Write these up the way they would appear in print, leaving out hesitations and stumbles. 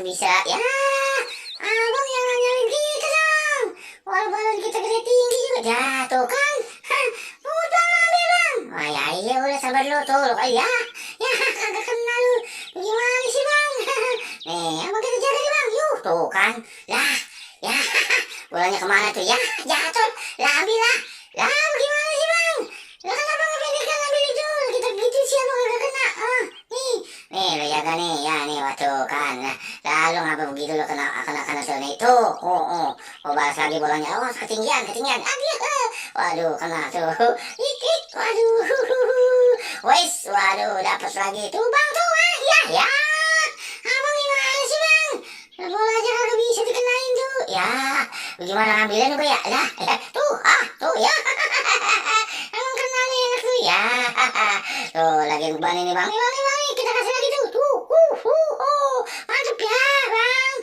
bisa. Ya, abang jangan nyalain kita dong. Walaupun kita gede tinggi juga jatuh kan. Pungut bang, ambil bang. Oh ya iya udah sabar lu tuh. Lu kali ya. Ya kagak kena lu. Gimana sih bang? Nih abang kita jaga nih bang. Yuh tuh kan. Lah ya bolanya kemana tuh ya? Jatuh. Lah ambil lah. Lah gimana sih bang? Lah kenapa nggak pendekkan ambil itu? Kita gitu sih abang kagak kena. Nih lo jaga nih ya nih waktu kan. Nah, lalu ngapa begitu lo kena tuh nih tuh. Balas lagi bolanya. Oh ketinggian. Aduh. Waduh kena tuh. Waduh. Wes waduh dapat lagi tuh bang tuh. Ya. Abang gimana sih bang? Bola aja kagak bisa dikenain tuh. Ya. Bagaimana ngambilnya tuh ya? Lah tuh ya. Emang kena nih enak tuh ya. Tuh lagi beban ini bang. Nih, kita kasih lagi tuh. Mantap ya bang.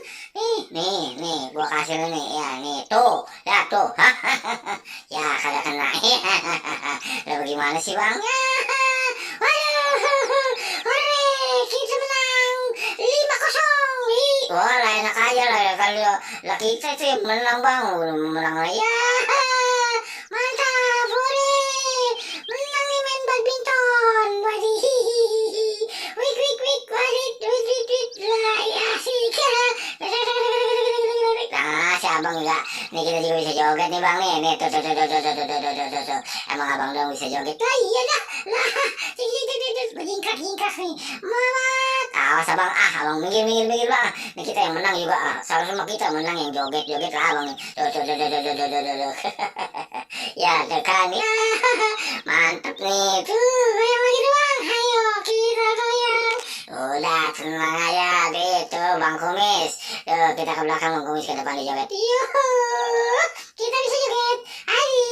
Nih, gua kasih lu nih ya nih tuh. Ya tuh. Ya kagak kena. Lah bagaimana sih bang? Waduh. Kita menang 5-0. Wah lah enak aja lah ya kalau kita itu yang menang bang. Menang lah ya. Mantap, menang nih main badminton. Wik, lah ya asik. Nah, si abang juga. Nih kita juga bisa joget nih bang nih. Nih tuh. Emang abang dong bisa joget. Lah iya dah. Lah, berjingkrak nih. Mamat. Awas abang, abang minggir bang. Nih kita yang menang juga. Sama kita menang yang joget lah abang nih. Tuh. Ya tekan ya. Mantap nih. Tuh, goyang lagi tuh bang. Ayo kita goyang. Udah tenang aja gitu bang Kumis. Tuh kita ke belakang bang Kumis ke depan dijoget. Yuh, kita bisa joget. Ayo.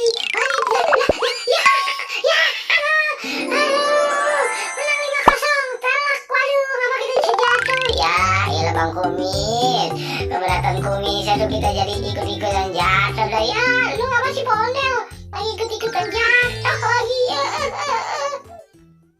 Ya. Aduh, menang 5-0. Telak, waduh, ngapa kita bisa jatuh? Ya, iyalah bang Kumis. Keberatan Kumis itu kita jadi ikut-ikutan jatuh dah ya. Lu ngapa sih pondel? Lagi ikut-ikutan jatuh lagi ya.